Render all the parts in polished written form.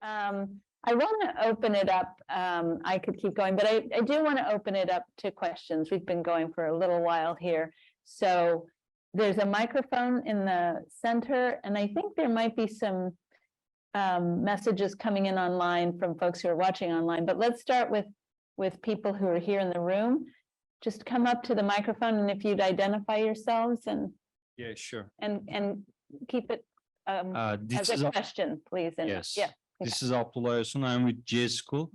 I want to open it up. I could keep going, but I do want to open it up to questions. We've been going for a little while here. So there's a microphone in the center, and I think there might be some messages coming in online from folks who are watching online, but let's start with people who are here in the room. Just come up to the microphone, and if you'd identify yourselves and yeah, sure. And keep it This as is a question, please. And yes. yeah. This is Abdullah Yosun. I'm with J School.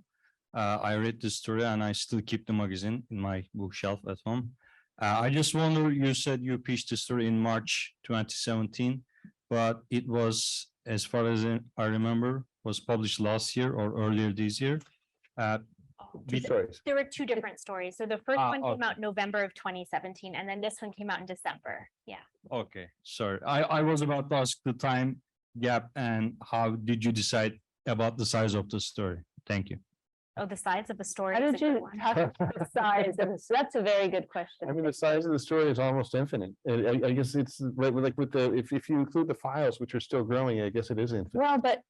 I read the story and I still keep the magazine in my bookshelf at home. I just wonder, you said you pitched the story in March 2017, but it was, as far as I remember, was published last year or earlier this year. Two stories. There were two different stories. So the first one came okay. out November of 2017, and then this one came out in December. Yeah. Okay, sorry. I was about to ask the time gap and how did you decide about the size of the story? Thank you. Oh, the size of the story. How is did a good you one. talk about the size of this? That's a very good question. I mean, the size of the story is almost infinite. I guess it's like with the, if you include the files, which are still growing, I guess it is infinite. Well, but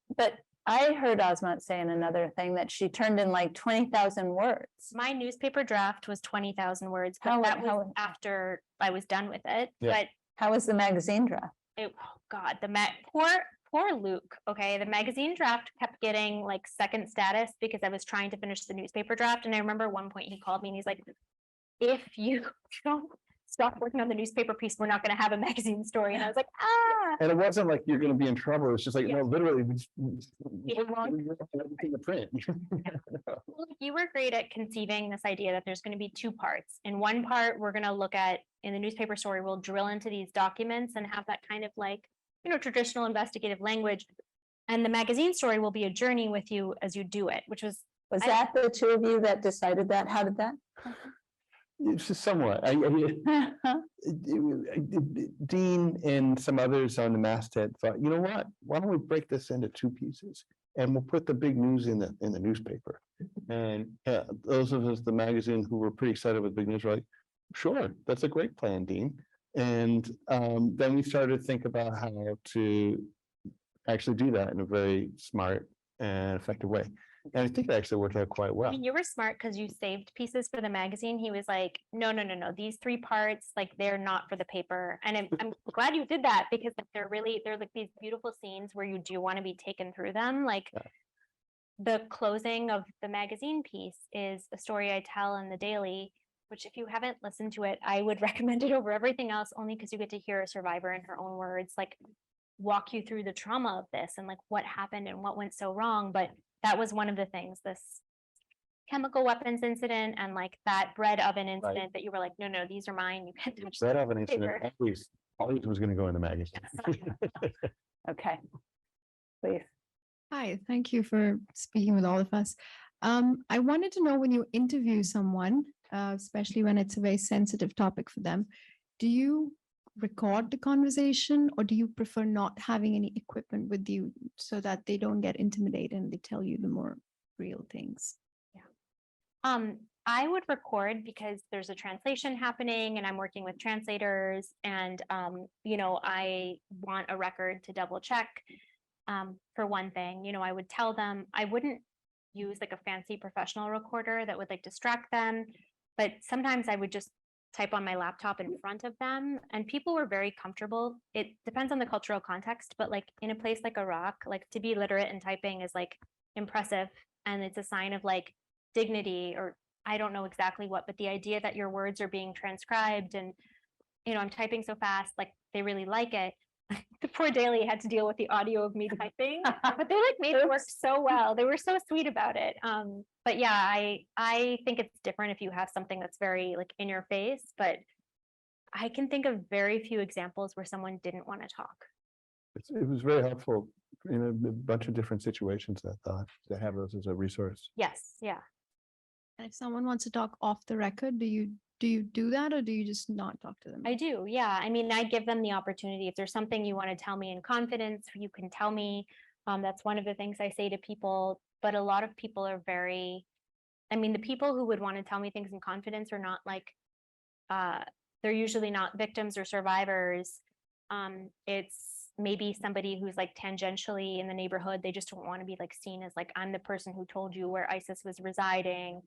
I heard Azmat saying another thing, that she turned in like 20,000 words. My newspaper draft was 20,000 words, but that was after I was done with it. Yeah. But How was the magazine draft? oh God, poor Luke. Okay, the magazine draft kept getting like second status because I was trying to finish the newspaper draft. And I remember one point he called me and he's like, if you don't stop working on the newspaper piece, we're not going to have a magazine story. And I was like, ah. And it wasn't like you're going to be in trouble. It's just like, Yeah. no, literally, we just Yeah. everything to print. Well, you were great at conceiving this idea that there's going to be two parts. In one part, we're going to look at, in the newspaper story, we'll drill into these documents and have that kind of like, traditional investigative language. And the magazine story will be a journey with you as you do it, which was. Was that the two of you that decided that? How did that? It's just somewhat. Dean and some others on the masthead thought, you know what? Why don't we break this into two pieces, and we'll put the big news in the newspaper. And those of us, the magazine, who were pretty excited with big news, were like, sure, that's a great plan, Dean. And then we started to think about how to actually do that in a very smart and effective way. And I think it actually worked out quite well. I mean, you were smart because you saved pieces for the magazine. He was like, no, these three parts, like they're not for the paper. And I'm glad you did that, because they're like these beautiful scenes where you do want to be taken through them. Like the closing of the magazine piece is a story I tell in the Daily, which if you haven't listened to it, I would recommend it over everything else, only because you get to hear a survivor in her own words, like walk you through the trauma of this and like what happened and what went so wrong. But that was one of the things, this chemical weapons incident and like that bread oven incident that you were like, no, these are mine. You can't touch Bread them. oven incident always was going to go in the magazine. Okay, please. Hi, thank you for speaking with all of us. I wanted to know, when you interview someone, especially when it's a very sensitive topic for them, do you record the conversation, or do you prefer not having any equipment with you so that they don't get intimidated and they tell you the more real things? Yeah. I would record because there's a translation happening and I'm working with translators, and I want a record to double check. For one thing, I would tell them I wouldn't use like a fancy professional recorder that would like distract them, but sometimes I would just type on my laptop in front of them, and people were very comfortable. It depends on the cultural context, but like in a place like Iraq, like to be literate in typing is like impressive, and it's a sign of like dignity, or I don't know exactly what, but the idea that your words are being transcribed and I'm typing so fast, like they really like it. The poor Daily had to deal with the audio of me typing, but they like made it work so well. They were so sweet about it. But yeah, I think it's different if you have something that's very like in your face, but I can think of very few examples where someone didn't want to talk. It was very helpful in a bunch of different situations, that thought, to have those as a resource. Yes, yeah. And if someone wants to talk off the record, do you do that, or do you just not talk to them? I do, yeah. I mean, I give them the opportunity. If there's something you want to tell me in confidence, you can tell me. That's one of the things I say to people. But a lot of people are the people who would want to tell me things in confidence are not like, they're usually not victims or survivors. It's maybe somebody who's like tangentially in the neighborhood, they just don't want to be like seen as like, I'm the person who told you where ISIS was residing,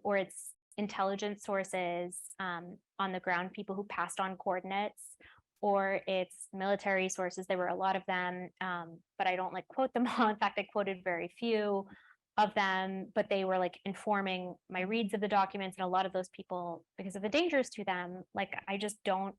or it's intelligence sources on the ground, people who passed on coordinates, or it's military sources. There were a lot of them, but I don't like quote them all. In fact, I quoted very few of them, but they were like informing my reads of the documents. And a lot of those people, because of the dangers to them, like I just don't,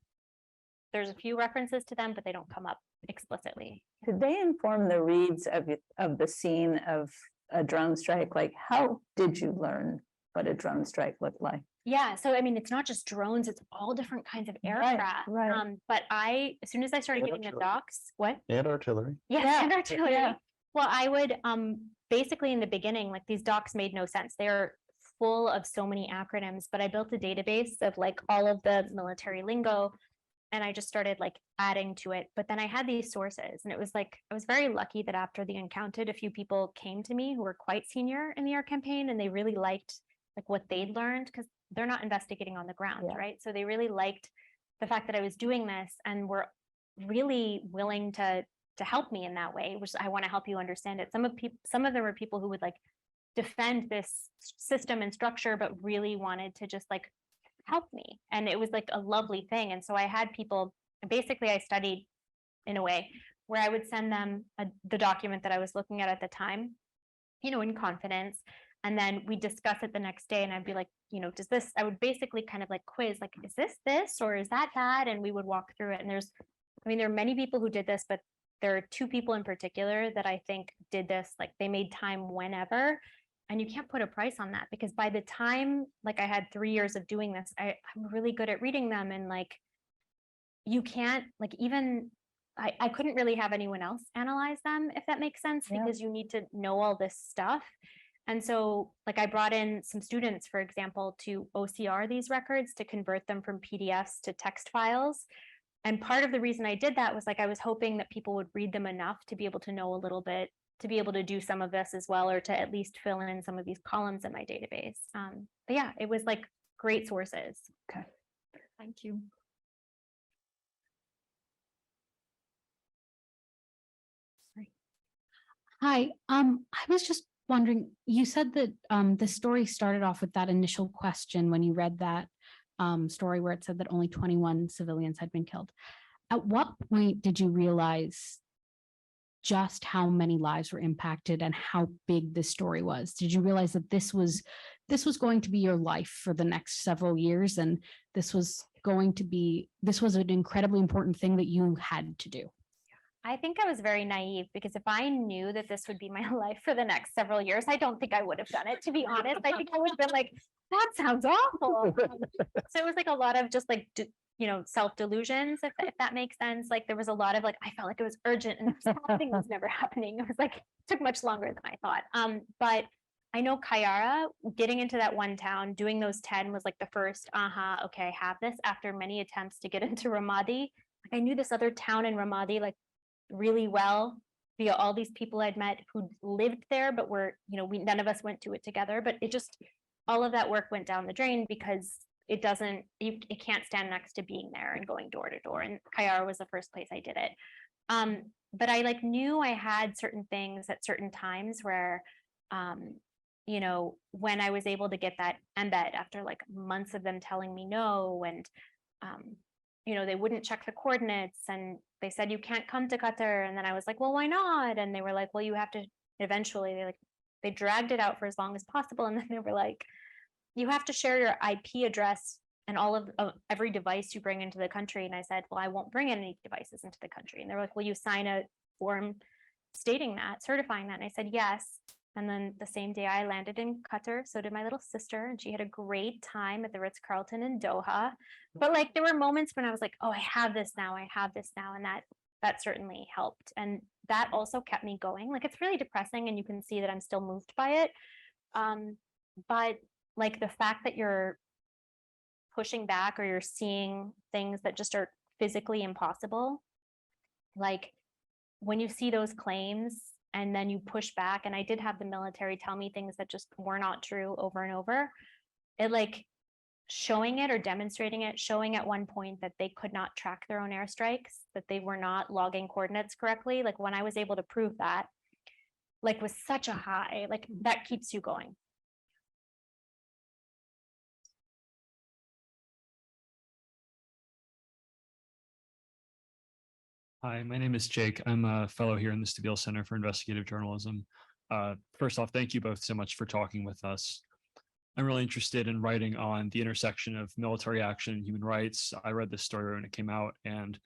there's a few references to them, but they don't come up explicitly. Did they inform the reads of the scene of a drone strike? Like, how did you learn what a drone strike looked like? Yeah, so I mean, it's not just drones, it's all different kinds of aircraft. right. But as soon as I started And giving the artillery. docs, what? And artillery. Yes, Yeah, and artillery. yeah. Well, I would basically in the beginning, like these docs made no sense. They're full of so many acronyms, but I built a database of like all of the military lingo, and I just started like adding to it. But then I had these sources, and it was like I was very lucky that after the Encountered, a few people came to me who were quite senior in the air campaign, and they really liked like what they'd learned, because they're not investigating on the ground, Yeah. right? So they really liked the fact that I was doing this and were really willing to help me in that way, which I want to help you understand it. Some of them were people who would like defend this system and structure, but really wanted to just like help me. And it was like a lovely thing. And so I had people, basically I studied in a way where I would send them the document that I was looking at the time, in confidence. And then we discuss it the next day, and I'd be like, does this, I would basically kind of like quiz, like, is this, or is that? And we would walk through it. And there are many people who did this, but there are two people in particular that I think did this, like they made time whenever, and you can't put a price on that, because by the time, like I had 3 years of doing this, I'm really good at reading them, and like, you can't, like even, I couldn't really have anyone else analyze them, if that makes sense, Yeah. because you need to know all this stuff. And so like I brought in some students, for example, to OCR these records to convert them from PDFs to text files. And part of the reason I did that was like I was hoping that people would read them enough to be able to know a little bit, to be able to do some of this as well, or to at least fill in some of these columns in my database. But yeah, it was like great sources. Okay. Thank you. Hi, I was just wondering, you said that the story started off with that initial question when you read that story where it said that only 21 civilians had been killed. At what point did you realize just how many lives were impacted and how big this story was? Did you realize that this was going to be your life for the next several years, and this was an incredibly important thing that you had to do? I think I was very naive, because if I knew that this would be my life for the next several years, I don't think I would have done it, to be honest. I think I would have been like, that sounds awful. So it was like a lot of just like, self-delusions, if that makes sense. Like there was a lot of like, I felt like it was urgent, and something was never happening. It was like, it took much longer than I thought. But I know Kayara, getting into that one town, doing those 10 was like the first, okay, I have this, after many attempts to get into Ramadi. Like I knew this other town in Ramadi, like really well, via all these people I'd met who lived there, but none of us went to it together. But it just, all of that work went down the drain, because it can't stand next to being there and going door to door. And Kayara was the first place I did it. But I like knew I had certain things at certain times where, when I was able to get that embed after like months of them telling me no, and they wouldn't check the coordinates, and they said, you can't come to Qatar. And then I was like, well, why not? And they were like, well, you have to, eventually they dragged it out for as long as possible. And then they were like, you have to share your IP address and all of every device you bring into the country. And I said, well, I won't bring any devices into the country. And they were like, will you sign a form stating that, certifying that? And I said, yes. And then the same day I landed in Qatar, so did my little sister, and she had a great time at the Ritz-Carlton in Doha. But like there were moments when I was like, oh, I have this now, and that certainly helped. And that also kept me going. Like it's really depressing, and you can see that I'm still moved by it. But like the fact that you're pushing back, or you're seeing things that just are physically impossible, like when you see those claims and then you push back, and I did have the military tell me things that just were not true over and over, it like showing it or demonstrating it, showing at one point that they could not track their own airstrikes, that they were not logging coordinates correctly. Like when I was able to prove that, like was such a high, like that keeps you going. Hi, my name is Jake. I'm a fellow here in the Stabile Center for Investigative Journalism. First off, thank you both so much for talking with us. I'm really interested in writing on the intersection of military action and human rights. I read this story when it came out, and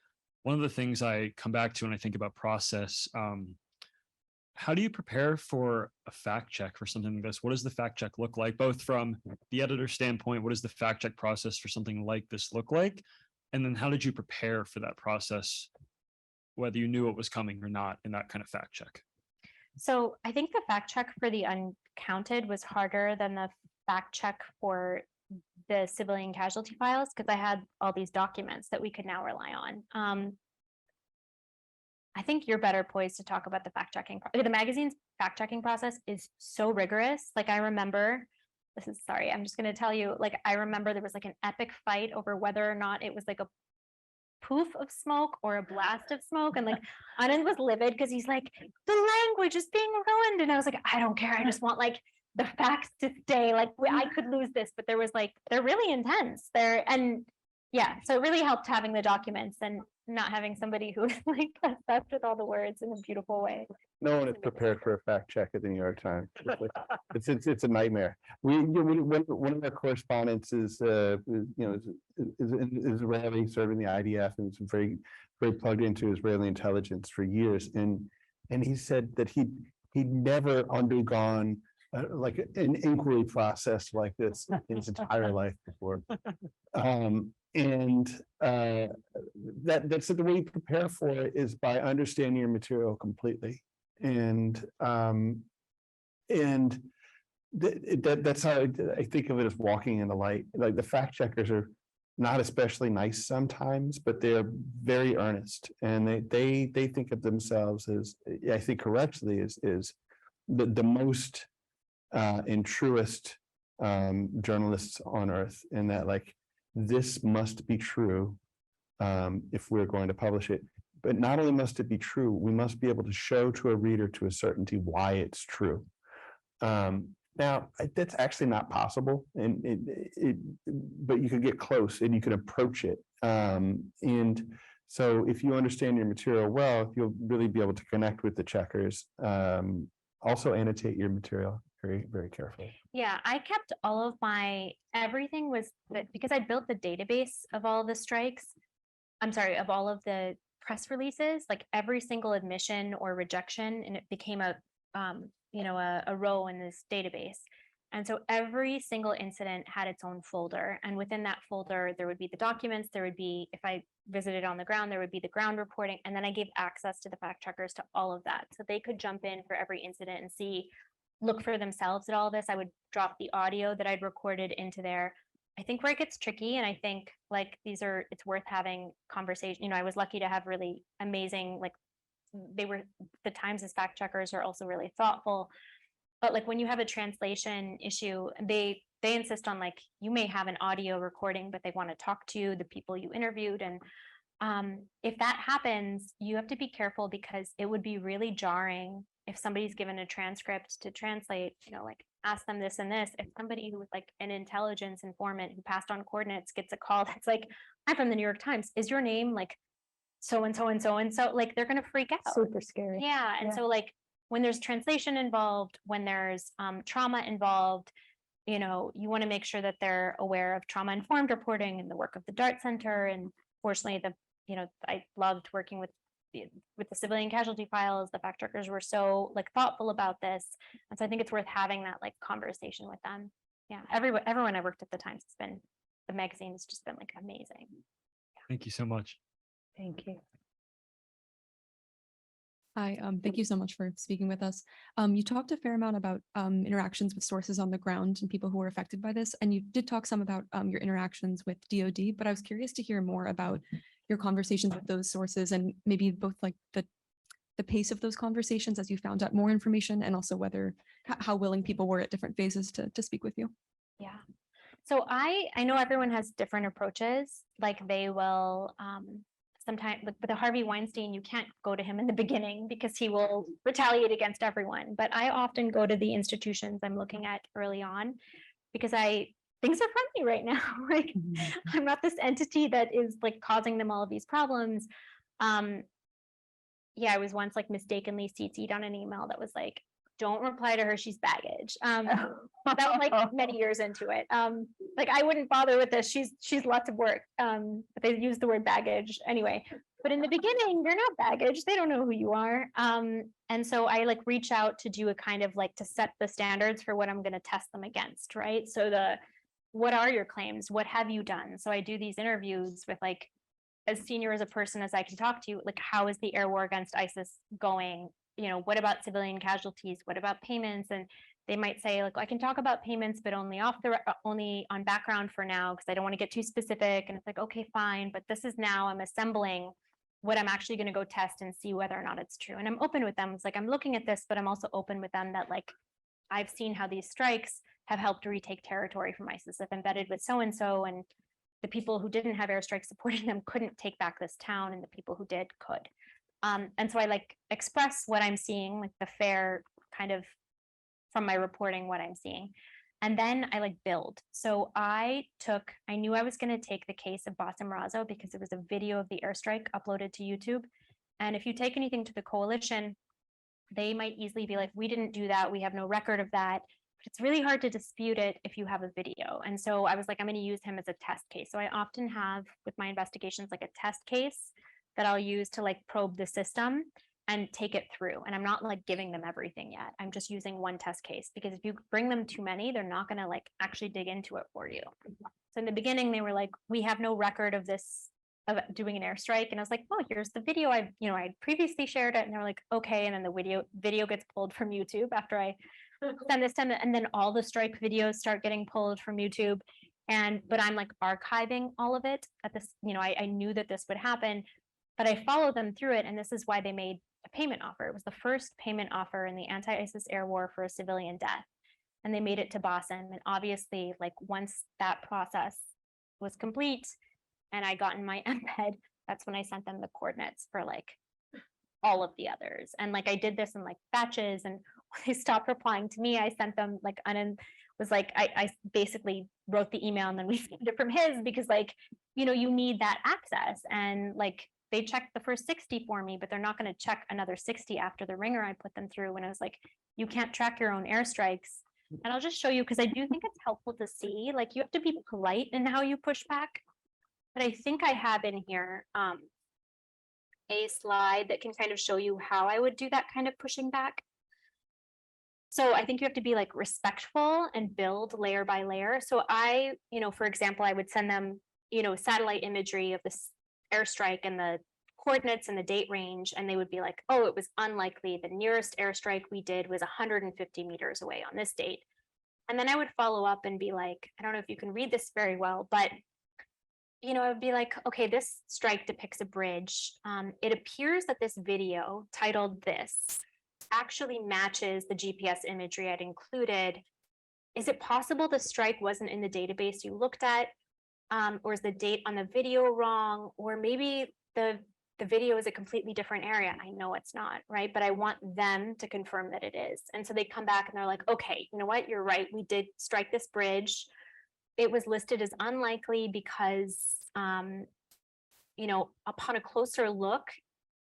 one of the things I come back to when I think about process, how do you prepare for a fact check for something like this? What does the fact check look like, both from the editor's standpoint? What does the fact check process for something like this look like? And then how did you prepare for that process, whether you knew it was coming or not in that kind of fact check? So I think the fact check for the uncounted was harder than the fact check for the civilian casualty files, because I had all these documents that we could now rely on. I think you're better poised to talk about the fact checking. The magazine's fact checking process is so rigorous. Like I remember, sorry, I'm just going to tell you, like, I remember there was like an epic fight over whether or not it was like a poof of smoke or a blast of smoke, and like Anand was livid because he's like, the language is being ruined, and I was like, I don't care, I just want like the facts to stay. Like I could lose this, but there was like, they're really intense there. And yeah, so it really helped having the documents and not having somebody who like obsessed with all the words in a beautiful way. No one is prepared for a fact check at the New York Times. It's a nightmare. One of our correspondents is Israeli, serving the IDF, and is very plugged into Israeli intelligence for years. And he said that he'd never undergone like an inquiry process like this in his entire life before. That's the way you prepare for it, is by understanding your material completely. And that's how I think of it, as walking in the light. Like the fact checkers are not especially nice sometimes, but they're very earnest, and they think of themselves as, I think correctly, is the most and truest journalists on earth, in that like this must be true if we're going to publish it. But not only must it be true, we must be able to show to a reader to a certainty why it's true. Now, that's actually not possible, but you can get close and you can approach it. And so if you understand your material well, you'll really be able to connect with the checkers. Also annotate your material very, very carefully. Yeah, I kept all of everything was that, because I built the database of all the strikes. I'm sorry, of all of the press releases, like every single admission or rejection, and it became a row in this database. And so every single incident had its own folder, and within that folder there would be the documents, there would be, if I visited on the ground, there would be the ground reporting, and then I gave access to the fact checkers to all of that, so they could jump in for every incident and look for themselves at all this. I would drop the audio that I'd recorded into there. I think where it gets tricky, and I think like it's worth having conversation. I was lucky to have really amazing, like the Times' fact checkers are also really thoughtful. But like when you have a translation issue, they insist on, like, you may have an audio recording, but they want to talk to the people you interviewed. And if that happens, you have to be careful, because it would be really jarring if somebody's given a transcript to translate, like ask them this and this. If somebody who was like an intelligence informant who passed on coordinates gets a call that's like, I'm from the New York Times, is your name like so and so and so and so, like they're gonna freak out. Super scary. Yeah. And so like when there's translation involved, when there's trauma involved, you want to make sure that they're aware of trauma-informed reporting and the work of the DART Center. And fortunately, I loved working with the Civilian Casualty Files. The fact checkers were so like thoughtful about this, and so I think it's worth having that like conversation with them. Yeah, everyone I worked at the Times, the magazine has just been like amazing. Thank you so much. Thank you. Hi, thank you so much for speaking with us. You talked a fair amount about interactions with sources on the ground and people who were affected by this, and you did talk some about your interactions with DoD, but I was curious to hear more about your conversations with those sources, and maybe both like the pace of those conversations as you found out more information, and also how willing people were at different phases to speak with you. Yeah. So I know everyone has different approaches, like they will sometimes with the Harvey Weinstein, you can't go to him in the beginning because he will retaliate against everyone. But I often go to the institutions I'm looking at early on because things are friendly right now. Like I'm not this entity that is like causing them all of these problems. Yeah, I was once like mistakenly CC'd on an email that was like, don't reply to her, she's baggage. That was like many years into it. Like I wouldn't bother with this. She's lots of work. But they use the word baggage anyway. But in the beginning, you're not baggage. They don't know who you are. And so I like reach out to do a kind of like to set the standards for what I'm going to test them against, right? So what are your claims? What have you done? So I do these interviews with like as senior as a person as I can talk to, like how is the air war against ISIS going? You know, what about civilian casualties? What about payments? And they might say, like, I can talk about payments, but only only on background for now, because I don't want to get too specific. And it's like, okay, fine. But this is now I'm assembling what I'm actually going to go test and see whether or not it's true. And I'm open with them. It's like, I'm looking at this, but I'm also open with them that like, I've seen how these strikes have helped retake territory from ISIS. I've embedded with so-and-so, and the people who didn't have airstrikes supporting them couldn't take back this town, and the people who did could. And so I like express what I'm seeing, like the fair kind of from my reporting, what I'm seeing. And then I like build. So I knew I was going to take the case of Bassem Razo because it was a video of the airstrike uploaded to YouTube. And if you take anything to the coalition, they might easily be like, we didn't do that. We have no record of that. But it's really hard to dispute it if you have a video. And so I was like, I'm going to use him as a test case. So I often have with my investigations, like a test case that I'll use to like probe the system and take it through. And I'm not like giving them everything yet. I'm just using one test case because if you bring them too many, they're not going to like actually dig into it for you. So in the beginning, they were like, we have no record of this, of doing an airstrike. And I was like, oh, here's the video. I previously shared it. And they're like, okay. And then the video gets pulled from YouTube after I send this to them. And then all the strike videos start getting pulled from YouTube. But I'm like archiving all of it at this, I knew that this would happen. But I followed them through it, and this is why they made a payment offer. It was the first payment offer in the anti-ISIS air war for a civilian death, and they made it to Bassem. And obviously, like once that process was complete, and I got in my embed, that's when I sent them the coordinates for like all of the others. And like I did this in like batches, and when they stopped replying to me, I sent them like I basically wrote the email and then we sent it from his because like you need that access and like. They checked the first 60 for me, but they're not going to check another 60 after the ringer I put them through. When I was like, you can't track your own airstrikes. And I'll just show you because I do think it's helpful to see, like you have to be polite in how you push back. But I think I have in here a slide that can kind of show you how I would do that kind of pushing back. So I think you have to be like respectful and build layer by layer. So for example, I would send them, satellite imagery of this airstrike and the coordinates and the date range, and they would be like, oh, it was unlikely. The nearest airstrike we did was 150 meters away on this date. And then I would follow up and be like, I don't know if you can read this very well, but I would be like, okay, this strike depicts a bridge. It appears that this video titled this actually matches the GPS imagery I'd included. Is it possible the strike wasn't in the database you looked at? Or is the date on the video wrong? Or maybe the video is a completely different area. I know it's not, right? But I want them to confirm that it is. And so they come back and they're like, okay, you know what? You're right. We did strike this bridge. It was listed as unlikely because, upon a closer look,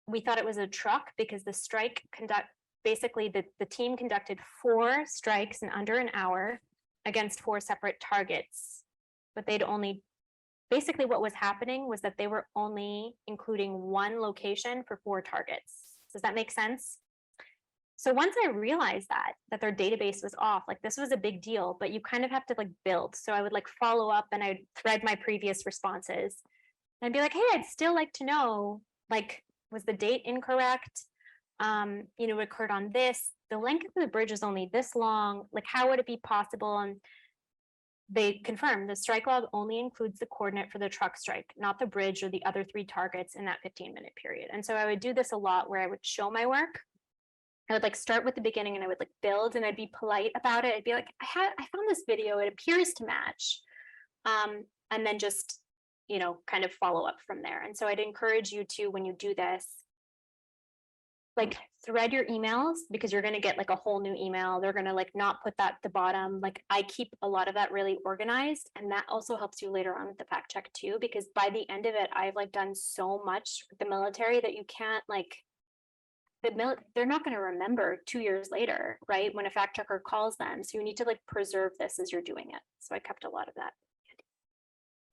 we thought it was a truck because the strike basically the team conducted 4 strikes in under an hour against 4 separate targets. But basically what was happening was that they were only including 1 location for 4 targets. Does that make sense? So once I realized that their database was off, like this was a big deal, but you kind of have to like build. So I would like follow up and I'd thread my previous responses. And I'd be like, hey, I'd still like to know, like, was the date incorrect? It occurred on this. The length of the bridge is only this long. Like, how would it be possible? And they confirmed the strike log only includes the coordinate for the truck strike, not the bridge or the other 3 targets in that 15-minute period. And so I would do this a lot where I would show my work. I would like start with the beginning and I would like build and I'd be polite about it. I'd be like, I found this video. It appears to match. And then just, you know, kind of follow up from there. And so I'd encourage you to, when you do this, like thread your emails, because you're going to get like a whole new email. They're going to like not put that at the bottom. Like I keep a lot of that really organized, and that also helps you later on with the fact check too, because by the end of it, I've like done so much with the military that you can't like, they're not going to remember 2 years later, right? When a fact checker calls them. So you need to like preserve this as you're doing it. So I kept a lot of that.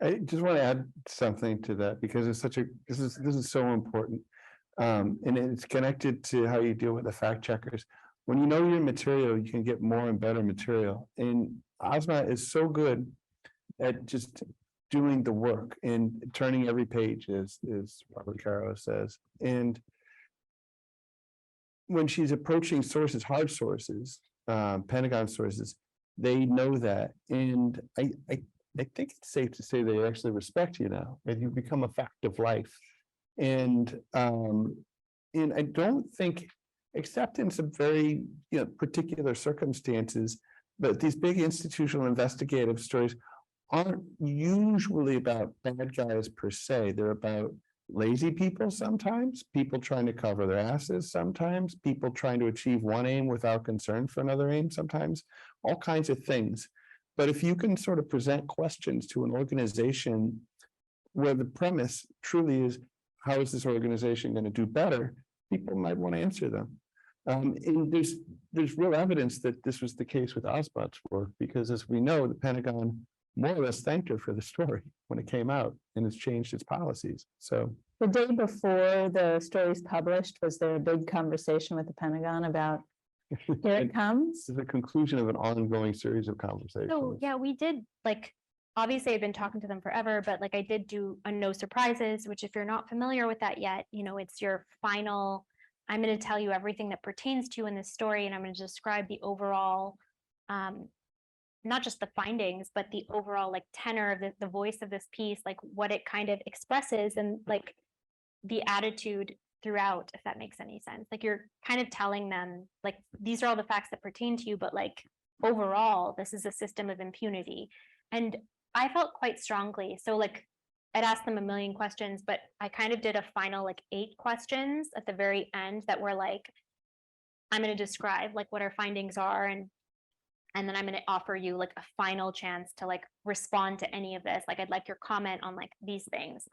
I just want to add something to that because it's such a, this is so important. And it's connected to how you deal with the fact checkers. When you know your material, you can get more and better material. And Azmat is so good at just doing the work and turning every page, as Robert Caro says. And when she's approaching sources, hard sources, Pentagon sources, they know that. And I think it's safe to say they actually respect you now, and you become a fact of life. And I don't think, except in some very particular circumstances, but these big institutional investigative stories aren't usually about bad guys per se. They're about lazy people sometimes, people trying to cover their asses sometimes, people trying to achieve one aim without concern for another aim sometimes, all kinds of things. But if you can sort of present questions to an organization where the premise truly is, how is this organization going to do better? People might want to answer them. And there's real evidence that this was the case with Azmat's work, because as we know, the Pentagon more or less thanked her for the story when it came out, and it's changed its policies. So The day before the story's published, was there a big conversation with the Pentagon about, here it comes? it's the conclusion of an ongoing series of conversations. So yeah, we did like, obviously I've been talking to them forever, but like I did do a no surprises, which if you're not familiar with that yet, it's your final, I'm going to tell you everything that pertains to you in this story. And I'm going to describe the overall, not just the findings, but the overall like tenor of the voice of this piece, like what it kind of expresses and like the attitude throughout, if that makes any sense. Like you're kind of telling them like, these are all the facts that pertain to you, but like overall, this is a system of impunity. And I felt quite strongly. So like I'd asked them a million questions, but I kind of did a final like 8 questions at the very end that were like, I'm going to describe like what our findings are, and then I'm going to offer you like a final chance to like respond to any of this. Like I'd like your comment on like these things.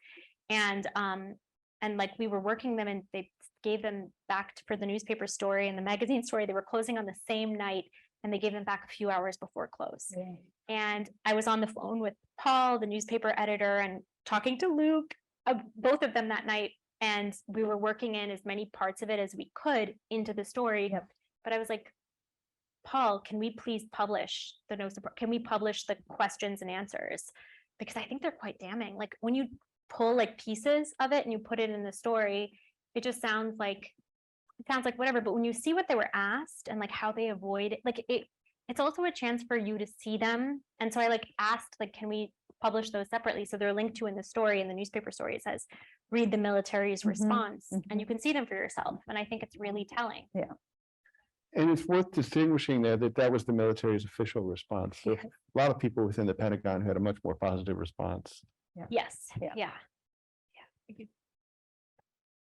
And like we were working them, and they gave them back for the newspaper story and the magazine story. They were closing on the same night, and they gave them back a few hours before close. Yeah. And I was on the phone with Paul, the newspaper editor, and talking to Luke, both of them that night. And we were working in as many parts of it as we could into the story. Yep. But I was like, Paul, can we please publish the no support? Can we publish the questions and answers? Because I think they're quite damning. Like when you pull like pieces of it and you put it in the story, it just sounds like whatever. But when you see what they were asked and like how they avoid it, like it's also a chance for you to see them. And so I like asked, like, can we publish those separately? So they're linked to in the story, in the newspaper story. It says, read the military's response, and you can see them for yourself. And I think it's really telling. Yeah. And it's worth distinguishing there that was the military's official response. So a lot of people within the Pentagon had a much more positive response. Yes. Yeah. Yeah. Thank you.